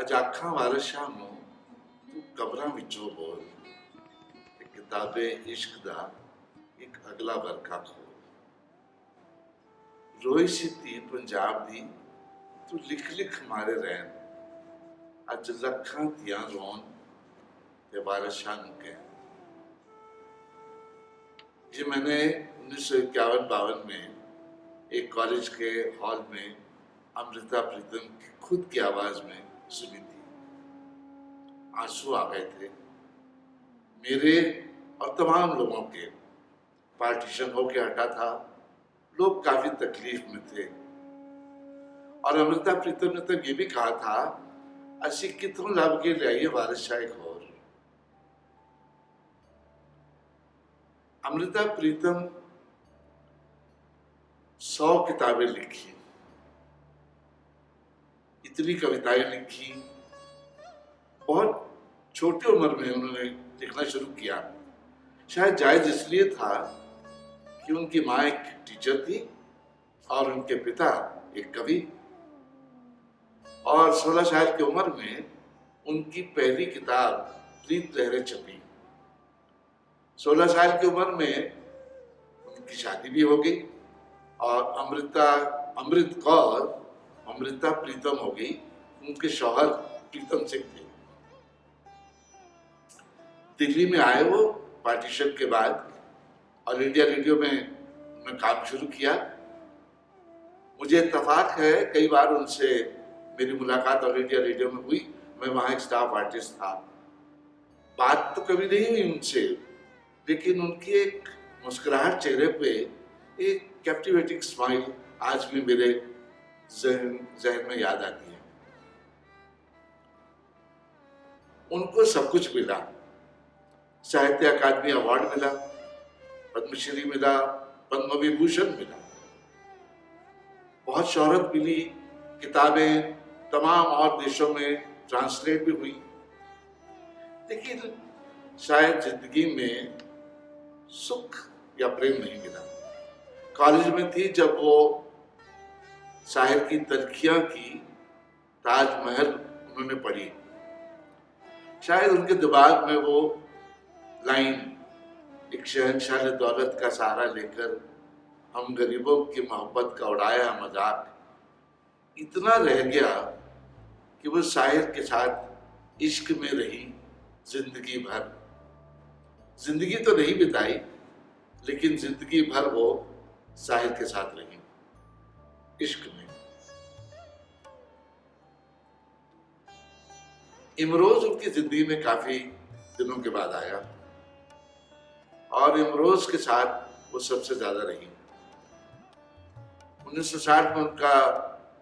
ਅੱਜ ਆਖਾਂ ਵਾਰਿਸ਼ਾਂ ਨੂੰ ਤੂੰ ਕਬਰਾਂ ਵਿੱਚੋਂ ਬੋਲ ਤੇ ਕਿਤਾਬੇ ਇਸ਼ਕ ਦਾ ਇੱਕ ਅਗਲਾ ਵਰਖਾ ਖੋਲ। ਰੋਈ ਸੀ ਧੀ ਪੰਜਾਬ ਦੀ ਤੂੰ ਲਿਖ ਲਿਖ ਮਾਰੇ ਰਹਿਣ, ਅੱਜ ਲੱਖਾਂ ਧੀਆਂ ਰੋਣ ਤੇ ਵਾਰਿਸ਼ਾਂ ਨੂੰ ਕਹਿ। ये मैंने 1951-52 में एक कॉलेज के हॉल में अमृता प्रीतम की खुद की आवाज में सुनी थी। आंसू आ गए थे मेरे और तमाम लोगों के। पार्टीशन होके हटा था, लोग काफी तकलीफ में थे और अमृता प्रीतम ने तो ये भी कहा था असी कितों लब के लियाइए वारिशा एक और। अमृता प्रीतम 100 किताबें लिखी, इतनी कविताएं लिखी। बहुत छोटी उम्र में उन्होंने लिखना शुरू किया। शायद जायज इसलिए था कि उनकी माँ एक टीचर थी और उनके पिता एक कवि। और 16 साल की उम्र में उनकी पहली किताब प्रीत लहरें छपी। 16 साल की उम्र में उनकी शादी भी हो गई और अमृत कौर अमृता प्रीतम हो गई। उनके शौहर प्रीतम सिंह थे। दिल्ली में आए वो पार्टीशन के बाद, ऑल इंडिया रेडियो में उन्होंने काम शुरू किया। मुझे इत्तेफाक है कई बार उनसे मेरी मुलाकात ऑल इंडिया रेडियो में हुई। मैं वहाँ एक स्टाफ आर्टिस्ट था। बात तो कभी नहीं हुई उनसे, लेकिन उनकी एक मुस्कुराहट चेहरे पे, एक कैप्टिवेटिंग स्माइल आज भी मेरे जहन में याद आती है। उनको सब कुछ मिला। साहित्य अकादमी अवार्ड मिला, पद्मश्री मिला, पद्म विभूषण मिला, बहुत शोहरत मिली। किताबें तमाम और देशों में ट्रांसलेट भी हुई। लेकिन शायद जिंदगी में सुख या प्रेम नहीं मिला। कॉलेज में थी जब वो शायर की तलखियां की ताजमहल उन्होंने पढ़ी। शायद उनके दिमाग में वो लाइन, एक शहंशाह ने दौलत का सहारा लेकर हम गरीबों की मोहब्बत का उड़ाया मजाक, इतना रह गया कि वो शायर के साथ इश्क में रही जिंदगी भर। जिंदगी तो नहीं बिताई, लेकिन जिंदगी भर वो शायर के साथ रही इश्क में। इमरोज उनकी जिंदगी में काफी दिनों के बाद आया और इमरोज के साथ वो सबसे ज्यादा रही। 1960 में उनका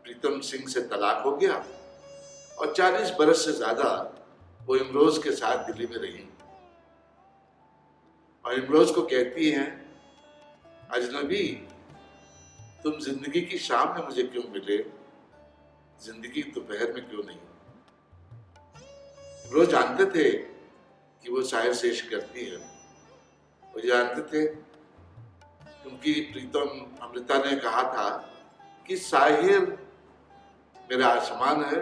प्रीतम सिंह से तलाक हो गया और 40 बरस से ज्यादा वो इमरोज के साथ दिल्ली में रही। और इमरोज को कहती हैं, अजनबी तुम जिंदगी की शाम में मुझे क्यों मिले, जिंदगी दोपहर में क्यों नहीं। इमरोज जानते थे कि वो शायर से इश्क करती है। वो जानते थे क्योंकि प्रीतम अमृता ने कहा था कि शायर मेरा आसमान है,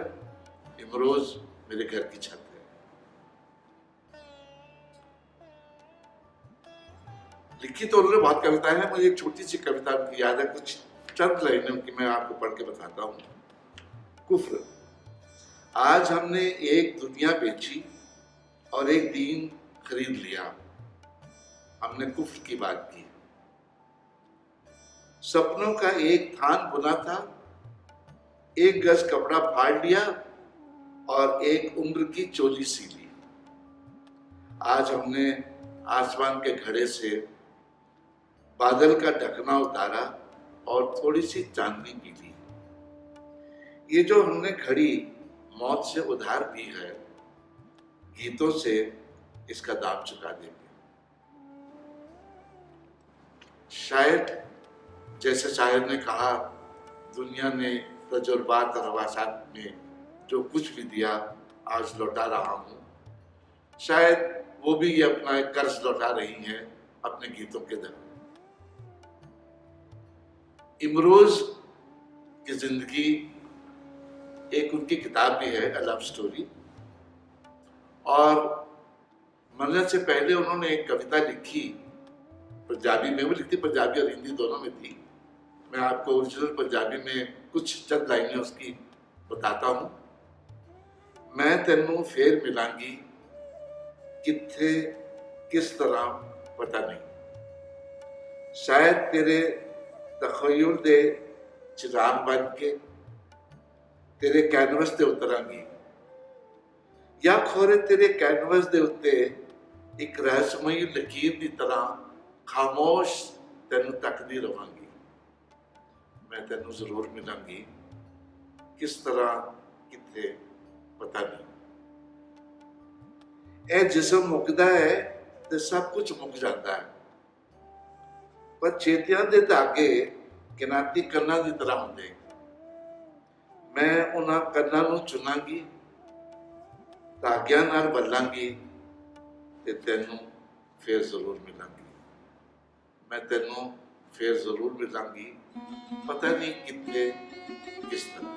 इमरोज मेरे घर की छत है। लिखी तो उन्होंने बहुत कविताएं हैं। मुझे एक छोटी सी कविता उनकी याद है, कुछ चंद लाइनें उनकी मैं आपको पढ़ के बताता हूँ। कुफ्र। आज हमने एक दुनिया बेची और एक दीन खरीद लिया, हमने कुफ्र की बात की। सपनों का एक थान बुना था, एक गज कपड़ा फाड़ लिया और एक उम्र की चोली सी ली। आज हमने आसमान के घड़े से बादल का ढकना उतारा और थोड़ी सी चांदनी पी ली। ये जो हमने घड़ी मौत से उधार पी है, गीतों से इसका दाम चुका देंगे। शायद जैसे शायर ने कहा, दुनिया ने तजुर्बात और हवासात में जो कुछ भी दिया आज लौटा रहा हूं। शायद वो भी ये अपना एक कर्ज लौटा रही हैं अपने गीतों के द्वारा। इमरोज की जिंदगी एक उनकी किताब भी है, अ लव स्टोरी। और मरने से पहले उन्होंने एक कविता लिखी, पंजाबी में भी लिखी, पंजाबी और हिंदी दोनों में थी। मैं आपको ओरिजिनल पंजाबी में कुछ चंद लाइनें उसकी बताता हूँ। मैं तेनू फेर मिलांगी, किथे किस तरह पता नहीं, शायद तेरे तखयुल दे चिराग बन के तेरे कैनवस ते उतरांगी, या खोरे तेरे कैनवस दे उत्ते एक रहस्यमयी लकीर की तरह खामोश तेनू तकदी रवांगी। मैं तेनू जरूर मिलांगी, किस तरह किथे पता नहीं। ए जिसम मुकदा है ते सब कुछ मुक जाता है, पर चेतियां दे धागे किनाती कन्ना की तरह होंदे। मैं उन्हां कन्ना नू चुनांगी, धागियां नाल बल्लांगी ते तेनू फिर जरूर मिलांगी। मैं तेनू फिर जरूर मिलांगी, पता नहीं कितने किस तरह।